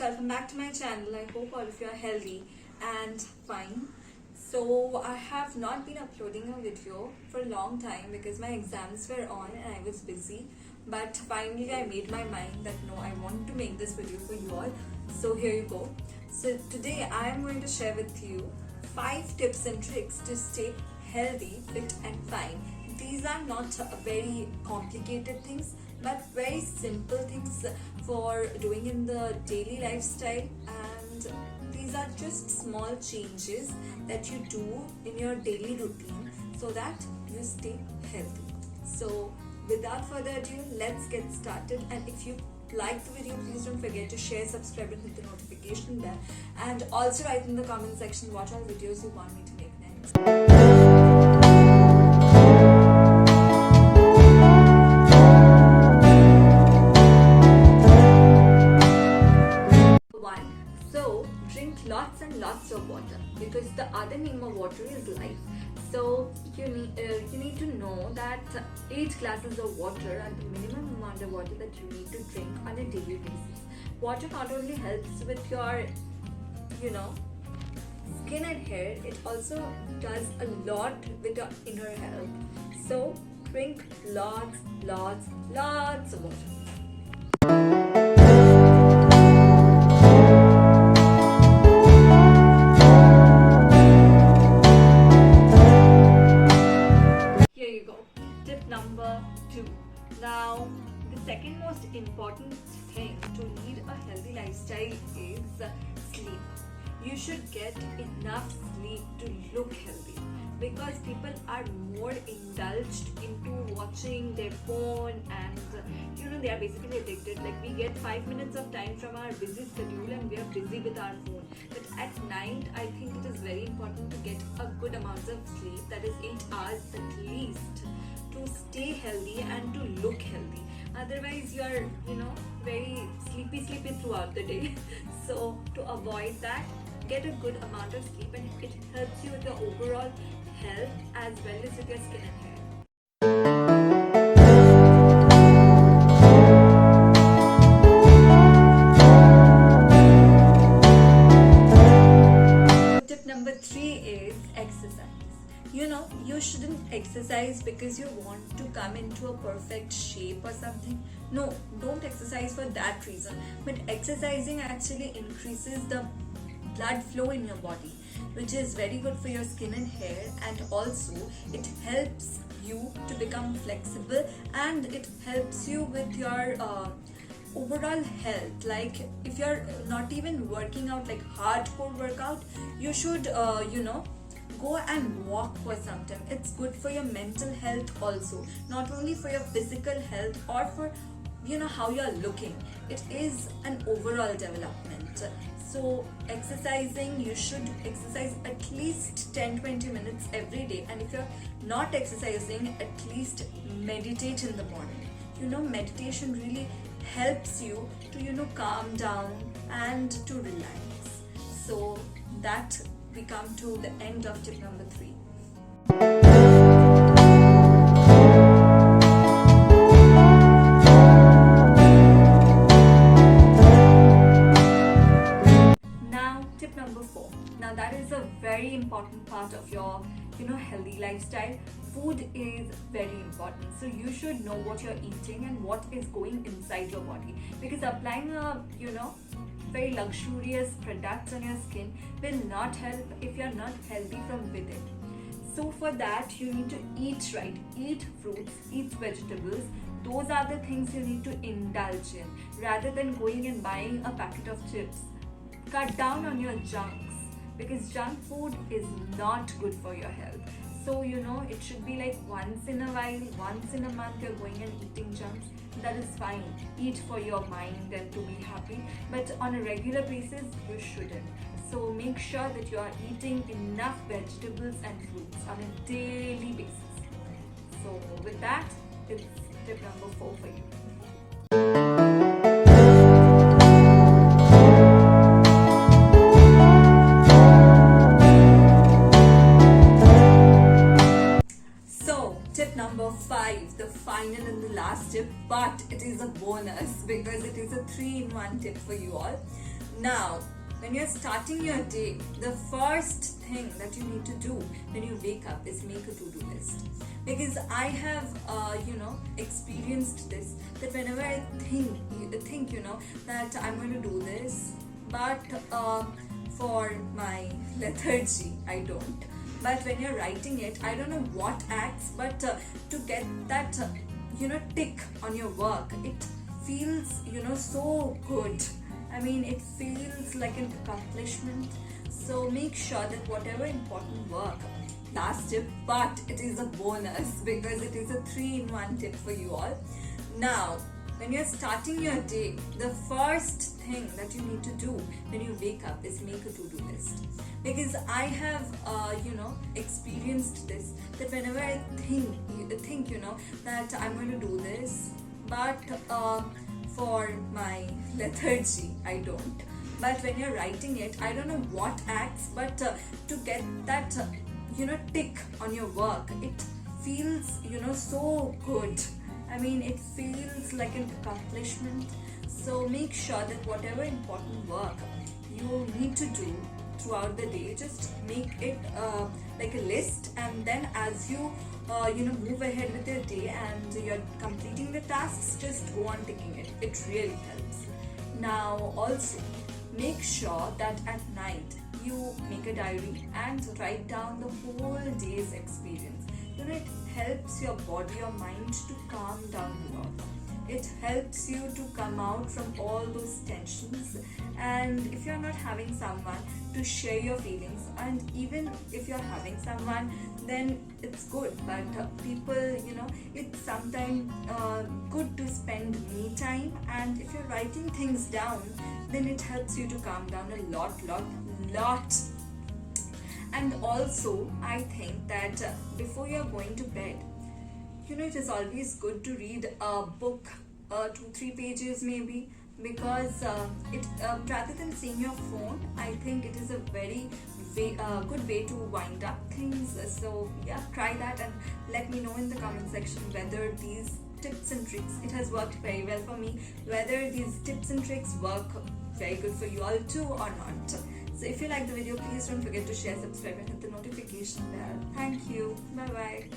welcome back to my channel. I hope all of you are healthy and fine. So I have not been uploading a video for a long time because my exams were on and I was busy, but finally I made my mind that no, I want to make this video for you all. So here you go. So today I am going to share with you 5 tips and tricks to stay healthy, fit and fine. These are not very complicated things, but very simple things for doing in the daily lifestyle, and these are just small changes that you do in your daily routine so that you stay healthy. So without further ado, let's get started. And if you like the video, please don't forget to share, subscribe and hit the notification bell, and also write in the comment section what all videos you want me to make next. Drink lots and lots of water, because the other name of water is life. So you need to know that 8 glasses of water are the minimum amount of water that you need to drink on a daily basis. Water not only helps with your skin and hair, it also does a lot with your inner health. So drink lots of water. Number 2. Now, the second most important thing to lead a healthy lifestyle is sleep. You should get enough sleep to look healthy, because people are more indulged into watching their phone and they are basically addicted. Like, we get 5 minutes of time from our busy schedule and we are busy with our phone. But at night, I think it is very important to get a good amount of sleep, that is 8 hours at least, to stay healthy and to look healthy. Otherwise you are very sleepy throughout the day. So to avoid that, get a good amount of sleep, and it helps you with your overall health as well as with your skin and hair. Tip number 3 is exercise. You shouldn't exercise because you want to come into a perfect shape or something. No, don't exercise for that reason. But exercising actually increases the blood flow in your body, which is very good for your skin and hair, and also it helps you to become flexible, and it helps you with your overall health. Like, if you're not even working out like hardcore workout, you should go and walk for some time. It's good for your mental health also, not only for your physical health or for how you're looking. It is an overall development. So exercising, you should exercise at least 10-20 minutes every day, and if you're not exercising, at least meditate in the morning. Meditation really helps you to calm down and to relax. So that we come to the end of tip number 3. Now tip number 4. Now that is a very important part of your healthy lifestyle. Food is very important, so you should know what you're eating and what is going inside your body, because applying a very luxurious products on your skin will not help if you're not healthy from within. So for that, you need to eat right, eat fruits, eat vegetables. Those are the things you need to indulge in, rather than going and buying a packet of chips. Cut down on your junks, because junk food is not good for your health. So it should be like once in a while, once in a month you're going and eating junks. That is fine. Eat for your mind and to be happy, but on a regular basis you shouldn't. So make sure that you are eating enough vegetables and fruits on a daily basis. So with that, it's tip number 4 for you. Tip number 5, the final and the last tip, but it is a bonus because it is a 3-in-1 tip for you all. Now, when you're starting your day, the first thing that you need to do when you wake up is make a to-do list. Because I have, experienced this, that whenever I think, that I'm going to do this, but for my lethargy, I don't. But when you're writing it, I don't know what acts, but to get that, tick on your work, it feels, so good. I mean, it feels like an accomplishment. So make sure that whatever important work, last tip, but it is a bonus because it is a 3-in-1 tip for you all. Now, when you're starting your day, the first thing that you need to do when you wake up is make a to-do list. Because I have, experienced this, that whenever I think, that I'm going to do this, but for my lethargy, I don't. But when you're writing it, I don't know what acts, but to get that, tick on your work, it feels, so good. I mean, it feels like an accomplishment. So make sure that whatever important work you need to do throughout the day, just make it like a list, and then as you move ahead with your day and you're completing the tasks, just go on ticking it. It really helps. Now also make sure that at night you make a diary and write down the whole day's experience. It helps your body, your mind to calm down a lot. It helps you to come out from all those tensions. And if you're not having someone to share your feelings, and even if you're having someone, then it's good. But people, it's sometimes good to spend me time. And if you're writing things down, then it helps you to calm down a lot. And also, I think that before you're going to bed, it is always good to read a book, 2-3 pages maybe, because it rather than seeing your phone, I think it is a very good way to wind up things. So yeah, try that and let me know in the comment section whether these tips and tricks, it has worked very well for me, whether these tips and tricks work very good for you all too or not. So if you like the video, please don't forget to share, subscribe and hit the notification bell. Thank you. Bye bye.